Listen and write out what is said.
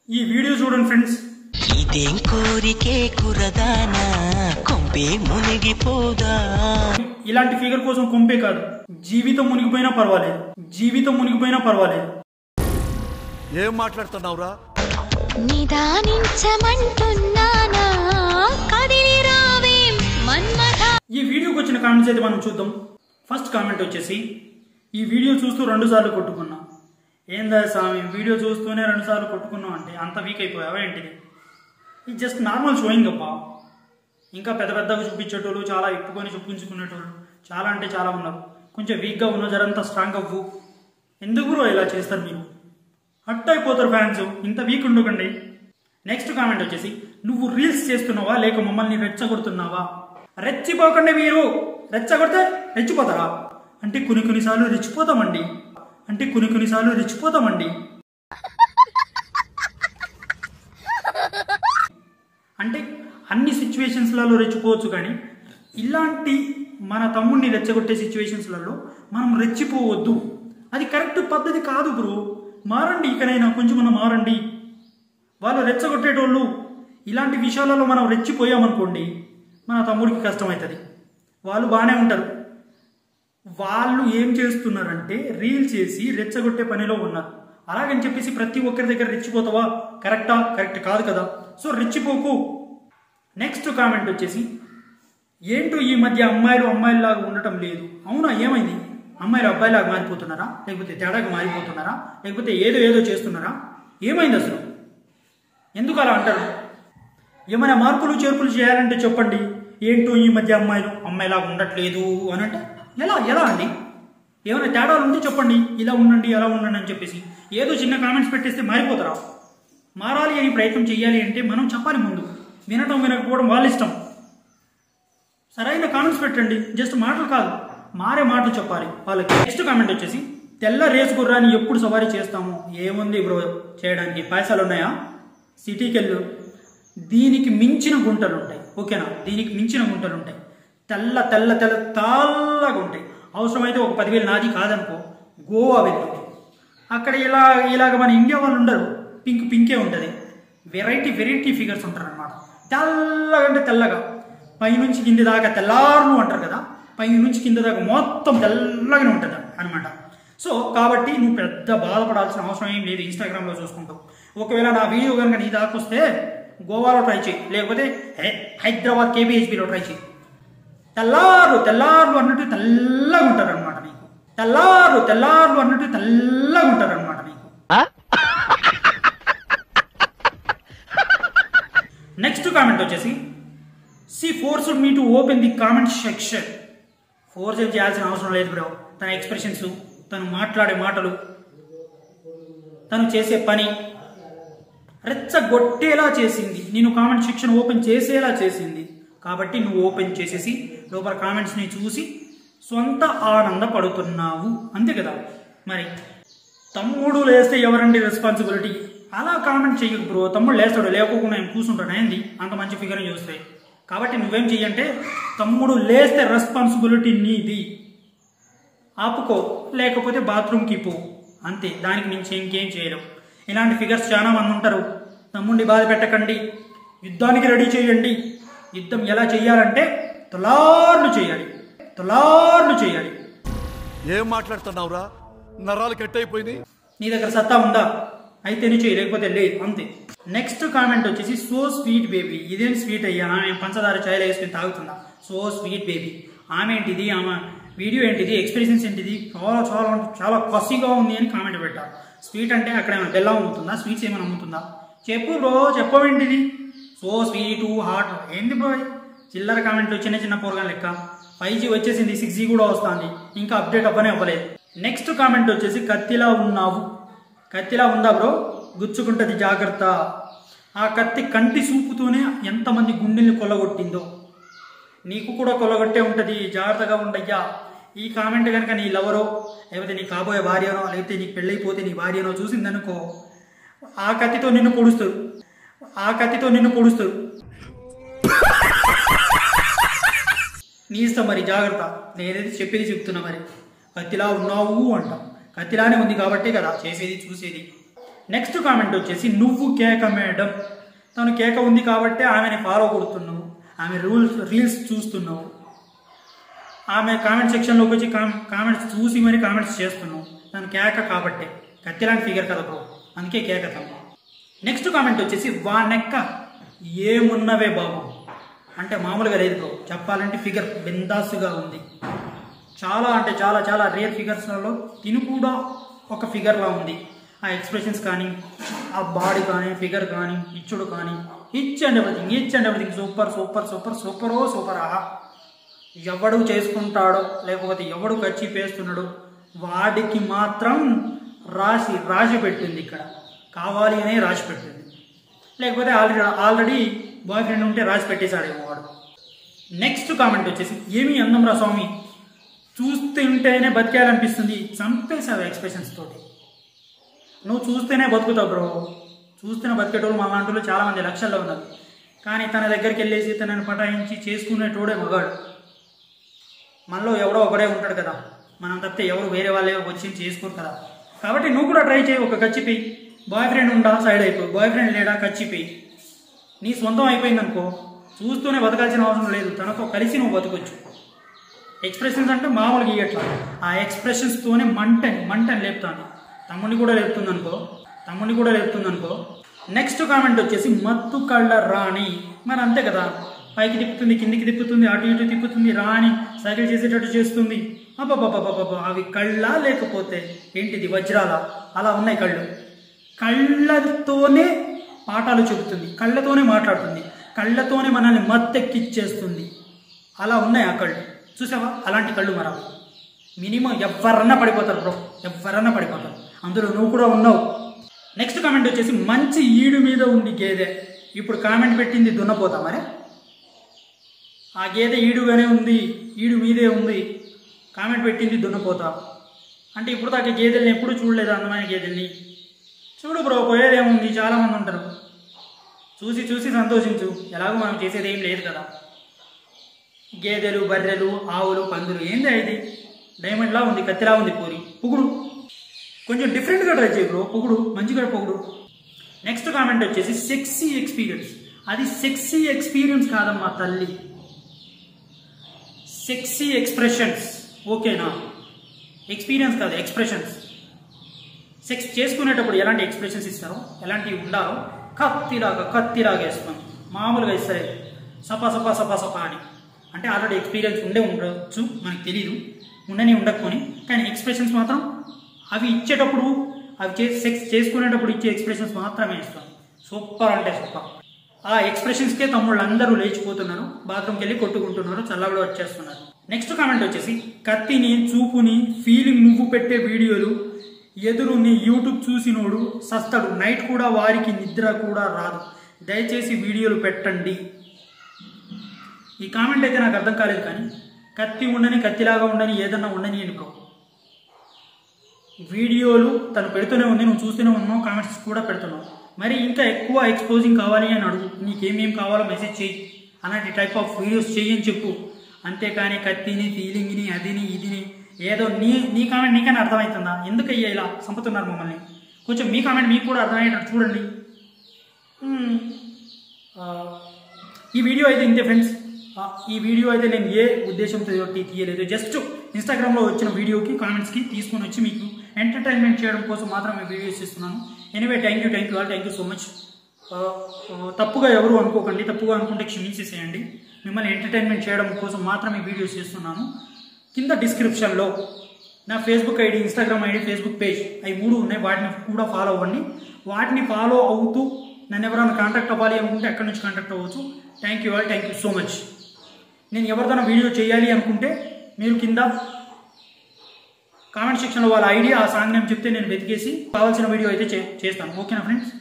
ఈ వీడియో చూడండి ఫ్రెండ్స్. ఇదేం కోరికే కురదానా కొంపే మునిగిపోదా. ఇలాంటి ఫిగర్ కోసం కొంపే కాదు, జీవితం మునిగిపోయినా పర్వాలేదు, జీవితం మునిగిపోయినా పర్వాలేదు. ఏం మాట్లాడుతున్నావురా? నిదానించమంటున్నానా కదిలి రావేం మన్మథ. ఈ వీడియోకి వచ్చిన కామెంట్స్ అయితే మనం చూద్దాం. ఫస్ట్ కామెంట్ వచ్చేసి, ఈ వీడియో చూస్తూ 2 సార్లు కొట్టుకున్నా. ఏందా స్వామి, వీడియో చూస్తూనే 2 సార్లు కొట్టుకున్నావు అంటే అంత వీక్ అయిపోయావా ఏంటిది? ఇది జస్ట్ నార్మల్ షోయింగ్ అబ్బా. ఇంకా పెద్ద పెద్దగా చూపించేటోళ్ళు, చాలా ఇప్పుకొని చూపించుకునేటోళ్ళు చాలా అంటే చాలా ఉన్నారు. కొంచెం వీక్గా ఉన్న జరంతా స్ట్రాంగ్ అవ్వు. ఎందుకు ఇలా చేస్తారు మీరు? హట్ అయిపోతారు ఫ్యాన్స్, ఇంత వీక్ ఉండకండి. నెక్స్ట్ కామెంట్ వచ్చేసి, నువ్వు రీల్స్ చేస్తున్నావా లేక మమ్మల్ని రెచ్చగొడుతున్నావా? రెచ్చిపోకండి మీరు, రెచ్చగొడితే రెచ్చిపోతారా? అంటే కొన్నిసార్లు రెచ్చిపోతామండి, అంటే కొన్నిసార్లు రెచ్చిపోతామండి. అంటే అన్ని సిచ్యువేషన్స్లలో రెచ్చిపోవచ్చు, కానీ ఇలాంటి మన తమ్ముడిని రెచ్చగొట్టే సిచ్యువేషన్స్లలో మనం రెచ్చిపోవద్దు. అది కరెక్ట్ పద్ధతి కాదు బ్రో. మారండి, ఇకనైనా కొంచెం మనం మారండి. వాళ్ళు రెచ్చగొట్టేటోళ్ళు ఇలాంటి విషయాలలో మనం రెచ్చిపోయామనుకోండి, మన తమ్ముడికి కష్టమవుతుంది. వాళ్ళు బాగానే ఉంటారు, వాళ్ళు ఏం చేస్తున్నారంటే రీల్ చేసి రెచ్చగొట్టే పనిలో ఉన్నారు. అలాగని చెప్పేసి ప్రతి ఒక్కరి దగ్గర రెచ్చిపోతావా? కరెక్టా? కరెక్ట్ కాదు కదా. సో రెచ్చిపోకు. నెక్స్ట్ కామెంట్ వచ్చేసి, ఏంటో ఈ మధ్య అమ్మాయిలాగా ఉండటం లేదు. అవునా, ఏమైంది? అమ్మాయిలు అబ్బాయిలాగా మారిపోతున్నారా? లేకపోతే తేడాగా మారిపోతున్నారా? లేకపోతే ఏదో చేస్తున్నారా? ఏమైంది అసలు? ఎందుకు అలా అంటారు? ఏమైనా మార్పులు చేర్పులు చేయాలంటే చెప్పండి. ఏంటో ఈ మధ్య అమ్మాయిలాగా ఉండట్లేదు అని అంటే ఎలా అండి? ఏమైనా తేడాలు ఉంటే చెప్పండి, ఇలా ఉండండి అలా ఉండండి అని చెప్పేసి ఏదో చిన్న కామెంట్స్ పెట్టేస్తే మారిపోతారా? మారాలి అని ప్రయత్నం చేయాలి అంటే మనం చెప్పాలి ముందు. వినటం వినకపోవడం వాళ్ళ ఇష్టం. సరైన కామెంట్స్ పెట్టండి, జస్ట్ మాటలు కాదు, మారే మాటలు చెప్పాలి వాళ్ళకి. నెక్స్ట్ కామెంట్ వచ్చేసి, తెల్ల రేసు గుర్రాన్ని ఎప్పుడు సవారీ చేస్తాము? ఏముంది బ్రో చేయడానికి, పైసలు ఉన్నాయా? సిటీకి వెళ్ళు, దీనికి మించిన గుంటలు ఉంటాయి. ఓకేనా? దీనికి మించిన గుంటలు ఉంటాయి. తెల్లగా ఉంటాయి. అవసరమైతే ఒక 10,000 నాది కాదనుకో, గోవా వెళ్ళు. అక్కడ ఇలాగ మన ఇండియా వాళ్ళు ఉండరు, పింకే ఉంటుంది. వెరైటీ ఫిగర్స్ ఉంటారు అనమాట. తెల్లగా అంటే తెల్లగా, పైనుంచి కింద దాకా తెల్లారును అంటారు కదా, పైనుంచి కింద దాకా మొత్తం తెల్లగానే ఉంటుంది అనమాట. సో కాబట్టి నువ్వు పెద్ద బాధపడాల్సిన అవసరం ఏం లేదు. ఇన్స్టాగ్రామ్లో చూసుకుంటావు. ఒకవేళ నా వీడియో కనుక నీ దాకా వస్తే గోవాలో ట్రై చేయి, లేకపోతే హైదరాబాద్ KBHBలో ట్రై చేయి. తెల్లారు అన్నట్టు తెల్లగా ఉంటారు అనమాట మీకు. తెల్లారు అన్నట్టు తెల్లగా ఉంటారు అనమాట మీకు. నెక్స్ట్ కామెంట్ వచ్చేసి, see forced me to open the comment section. Force ఏం చేయాల్సిన అవసరం లేదు బ్రో. తన ఎక్స్ప్రెషన్స్, తను మాట్లాడే మాటలు, తను చేసే పని రెచ్చగొట్టేలా చేసింది. నేను కామెంట్ సెక్షన్ ఓపెన్ చేసేలా చేసింది. కాబట్టి నువ్వు ఓపెన్ చేసేసి లోపల కామెంట్స్ని చూసి సొంత ఆనందపడుతున్నావు, అంతే కదా. మరి తమ్ముడు లేస్తే ఎవరండి రెస్పాన్సిబిలిటీ? అలా కామెంట్ చెయ్యకు బ్రో. తమ్ముడు లేస్తాడు, లేకోకుండా నేను కూర్చుంటాను ఏంది? అంత మంచి ఫిగర్ చూస్తాయి. కాబట్టి నువ్వేం చెయ్యంటే, తమ్ముడు లేస్తే రెస్పాన్సిబిలిటీ నీది, ఆపుకో, లేకపోతే బాత్రూమ్కి పో, అంతే. దానికి మించి ఇంకేం చేయలేవు. ఇలాంటి ఫిగర్స్ చాలా మంది ఉంటారు. తమ్ముడిని బాధ పెట్టకండి, యుద్ధానికి రెడీ చేయండి. యుద్ధం ఎలా చెయ్యాలంటే తలార్లు చేయాలి. ఏం మాట్లాడుతున్నావురా? నరాలు కట్ అయిపోయింది. నీ దగ్గర సత్తా ఉందా? అయితేనే చేయి, లేకపోతే లేదు, అంతే. నెక్స్ట్ కామెంట్ వచ్చేసి, సో స్వీట్ బేబీ. ఇదేం స్వీట్ అయ్యా? ఆమె పంచదార చాయలు వేసుకుని తాగుతుందా? So sweet baby. ఆమె ఏంటిది, ఆమె వీడియో ఏంటిది, ఎక్స్ప్రెషన్స్ ఏంటిది, చాలా కసిగా ఉంది అని కామెంట్ పెట్టారు. స్వీట్ అంటే అక్కడ ఏమైనా బెల్లం అమ్ముతుందా? స్వీట్స్ ఏమైనా అమ్ముతుందా? చెప్పు బ్రో, చెప్పవేంటిది? సో స్వీటు హాట్ ఏంది బ్రో? చిల్లర కామెంట్లు చిన్న పోరగాన్ లెక్క. 5G వచ్చేసింది, 6G కూడా వస్తుంది, ఇంకా అప్డేట్ అవ్వలేదు. నెక్స్ట్ కామెంట్ వచ్చేసి, కత్తిలా ఉన్నావు. కత్తిలా ఉందా బ్రో? గుచ్చుకుంటుంది, జాగ్రత్త. ఆ కత్తి కంటి చూపుతోనే ఎంతమంది గుండెల్ని కొల్లగొట్టిందో నీకు కూడా కొల్లగొట్టే ఉంటుంది, జాగ్రత్తగా ఉండయ్యా. ఈ కామెంట్ కనుక నీ లవరో, లేకపోతే నీ కాబోయే భార్యనో, లేకపోతే నీకు పెళ్ళైపోతే నీ భార్యనో చూసిందనుకో, ఆ కత్తితో నిన్ను పొడుస్తారు. నీ ఇష్టం మరి, జాగ్రత్త. నేనేది చెప్పేది చెప్తున్నా. మరి కత్తిలా ఉన్నావు అంటాం, కత్తిలానే ఉంది కాబట్టే కదా చేసేది చూసేది. నెక్స్ట్ కామెంట్ వచ్చేసి నువ్వు కేక మేడం. తను కేక ఉంది కాబట్టి ఆమెని ఫాలో కొడుతున్నావు, ఆమె రీల్స్ చూస్తున్నావు, ఆమె కామెంట్ సెక్షన్లోకి వచ్చి కామెంట్స్ చూసి మరి కామెంట్స్ చేస్తున్నావు. తను కేక కాబట్టి కత్తిలాంటి ఫిగర్ కదా బ్రో, అందుకే కేక తను. నెక్స్ట్ కామెంట్ వచ్చేసి వానెక్క ఏమున్నవే బాబు. అంటే మామూలుగా లేదు బ్రో, చెప్పాలంటే ఫిగర్ బిందాసుగా ఉంది. చాలా అంటే చాలా చాలా రేర్ ఫిగర్స్లలో తిను కూడా ఒక ఫిగర్లా ఉంది. ఆ ఎక్స్ప్రెషన్స్ కానీ, ఆ బాడీ కానీ, ఫిగర్ కానీ, ఇచ్చుడు కానీ, each and everything super super super సూపరో సూపర్. ఎవడు చేసుకుంటాడో లేకపోతే ఎవడు ఖర్చు పేస్తున్నాడో వాడికి మాత్రం రాసి పెట్టింది. ఇక్కడ కావాలి అనే రాసి పెట్టింది, లేకపోతే ఆల్రెడీ బాయ్ ఫ్రెండ్ ఉంటే రాసి పెట్టేశాడేమో వాడు. నెక్స్ట్ కామెంట్ వచ్చేసి ఏమి అందం రా స్వామి, చూస్తుంటేనే బతికేయాలనిపిస్తుంది. చంపేశావు ఎక్స్ప్రెషన్స్ తోటి. నువ్వు చూస్తేనే బతుకుతావు బ్రో. చూస్తేనే బతికేటోళ్ళు మన లాంటి చాలా మంది లక్షల్లో ఉన్నారు. కానీ తన దగ్గరికి వెళ్ళేసి తనని పటాయించి చేసుకునేటోడే మగాడు. మనలో ఎవడో ఒకడే ఉంటాడు కదా, మనం తప్పితే ఎవరు వేరే వాళ్ళే వచ్చి చేసుకోరు కదా. కాబట్టి నువ్వు కూడా ట్రై చేయి. ఒక కచ్చిపోయి బాయ్ ఫ్రెండ్ ఉండా సైడ్ అయిపోయి, బాయ్ ఫ్రెండ్ లేడా కచ్చిపోయి నీ సొంతం అయిపోయింది అనుకో, చూస్తూనే బతకాల్సిన అవసరం లేదు, తనతో కలిసి నువ్వు బతకొచ్చు. ఎక్స్ప్రెషన్స్ అంటే మామూలుగా ఇయ్యట్లా, ఆ ఎక్స్ప్రెషన్స్తోనే మంటని లేపుతాను. తమ్ముడిని కూడా లేపుతుంది అనుకో. నెక్స్ట్ కామెంట్ వచ్చేసి మత్తు కళ్ళ రాణి. మరి అంతే కదా, పైకి తిప్పుతుంది, కిందికి తిప్పుతుంది, అటు ఇటు తిప్పుతుంది, రాణి సైకిల్ చేసేటట్టు చేస్తుంది. అబ్బాబాబాబాబా, అవి కళ్ళ లేకపోతే ఏంటిది వజ్రాల? అలా ఉన్నాయి కళ్ళు. కళ్ళతోనే పాఠాలు చెబుతుంది, కళ్ళతోనే మాట్లాడుతుంది, కళ్ళతోనే మనల్ని మత్తెక్కిచ్చేస్తుంది. అలా ఉన్నాయి ఆ కళ్ళు. చూసావా, అలాంటి కళ్ళు మరా మినిమం ఎవరన్నా పడిపోతారు బ్రో, ఎవరన్నా పడిపోతారు. అందులో నువ్వు కూడా ఉన్నావు. నెక్స్ట్ కామెంట్ వచ్చేసి మంచి ఈడు మీద ఉంది గేదె. ఇప్పుడు కామెంట్ పెట్టింది దున్నపోతా. మరి ఆ గేదె ఈడుగానే ఉంది, ఈడు మీదే ఉంది. కామెంట్ పెట్టింది దున్నపోతా అంటే ఇప్పుడు దాకా గేదెల్ని ఎప్పుడు చూడలేదు, అందమైన గేదెల్ని. చూడు బ్రో, పోయేదేముంది, చాలామంది ఉంటారు. చూసి సంతోషించు, ఎలాగో మనం చేసేది ఏం లేదు కదా. గేదెలు, బర్రెలు, ఆవులు, పందులు, ఏంది ఇది? డైమండ్లా ఉంది, కత్తిలా ఉంది పోరి. పొగుడు, కొంచెం డిఫరెంట్గా ట్రై చేయి బ్రో, పొగుడు, మంచిగా పొగుడు. నెక్స్ట్ కామెంట్ వచ్చేసి సెక్సీ ఎక్స్పీరియన్స్. అది సెక్సీ ఎక్స్పీరియన్స్ కాదమ్మా తల్లి, సెక్సీ ఎక్స్ప్రెషన్స్. ఓకేనా, ఎక్స్పీరియన్స్ కాదు, ఎక్స్ప్రెషన్స్. సెక్స్ చేసుకునేటప్పుడు ఎలాంటి ఎక్స్ప్రెషన్స్ ఇస్తారో, ఎలాంటివి ఉండాలో కత్తిలాగా వేస్తాం. మామూలుగా ఇస్తారు సపా సపా సపా సపా అని. అంటే ఆల్రెడీ ఎక్స్పీరియన్స్ ఉండొచ్చు, మనకు తెలీదు, ఉండకపోని. కానీ ఎక్స్ప్రెషన్స్ మాత్రం అవి ఇచ్చేటప్పుడు, అవి సెక్స్ చేసుకునేటప్పుడు ఇచ్చే ఎక్స్ప్రెషన్స్ మాత్రమే ఇస్తాం. సూపర్ అంటే సూపర్. ఆ ఎక్స్ప్రెషన్స్కే తమ్ముళ్ళు అందరూ లేచిపోతున్నారు, బాత్రూమ్కి వెళ్ళి కొట్టుకుంటున్నారు, చల్లబడి వచ్చేస్తున్నారు. నెక్స్ట్ కామెంట్ వచ్చేసి కత్తిని, చూపుని, ఫీలింగ్ నువ్వు పెట్టే వీడియోలు ఎదురుని యూట్యూబ్ చూసినోడు సస్తాడు, నైట్ కూడా వారికి నిద్ర కూడా రాదు, దయచేసి వీడియోలు పెట్టండి. ఈ కామెంట్ అయితే నాకు అర్థం కాలేదు. కానీ కత్తి ఉండని, కత్తిలాగా ఉండని, ఏదన్నా ఉండని అని బ్రో. వీడియోలు తను పెడుతూనే ఉంది, నువ్వు చూస్తూనే ఉన్నావు, కామెంట్స్ కూడా పెడుతున్నావు. మరి ఇంకా ఎక్కువ ఎక్స్పోజింగ్ కావాలి అని అడుగు, నీకేమేం కావాలో మెసేజ్ చేయి, అలాంటి టైప్ ఆఫ్ వీడియోస్ చెయ్యని చెప్పు. అంతేకాని కత్తిని, ఫీలింగ్ని, అదిని ఇదిని ఏదో నీ కామెంట్ నీకైనా అర్థమవుతుందా? ఎందుకు అయ్యా ఇలా చంపుతున్నారు మమ్మల్ని? కొంచెం మీ కామెంట్ మీకు కూడా అర్థమయ్యేటట్టు చూడండి. ఈ వీడియో అయితే ఇంతే ఫ్రెండ్స్. ఈ వీడియో అయితే నేను ఏ ఉద్దేశంతో తీయలేదు, జస్ట్ ఇన్స్టాగ్రామ్లో వచ్చిన వీడియోకి కామెంట్స్కి తీసుకొని వచ్చి మీకు ఎంటర్టైన్మెంట్ చేయడం కోసం మాత్రం ఈ వీడియోస్ ఇస్తున్నాను. Anyway thank you all, thank you so much. తప్పుగా ఎవరు అనుకోకండి, తప్పుగా అనుకుంటే క్షమించేసేయండి. మిమ్మల్ని ఎంటర్టైన్మెంట్ చేయడం కోసం మాత్రం ఈ వీడియోస్ చేస్తున్నాను. కింద డిస్క్రిప్షన్లో నా Facebook ID, Instagram ID, Facebook page, అవి 3 ఉన్నాయి. వాటిని కూడా ఫాలో అవ్వండి. వాటిని ఫాలో అవుతూ నన్ను ఎవరైనా కాంటాక్ట్ అవ్వాలి అనుకుంటే అక్కడి నుంచి కాంటాక్ట్ అవ్వచ్చు. Thank you all, thank you so much. నేను ఎవరిదైనా వీడియో చేయాలి అనుకుంటే మీరు కింద కామెంట్ సెక్షన్లో వాళ్ళ ఐడి, ఆ సాంగ్ నేమ్ చెప్తే నేను వెతికేసి కావాల్సిన వీడియో అయితే చేస్తాను. ఓకేనా ఫ్రెండ్స్?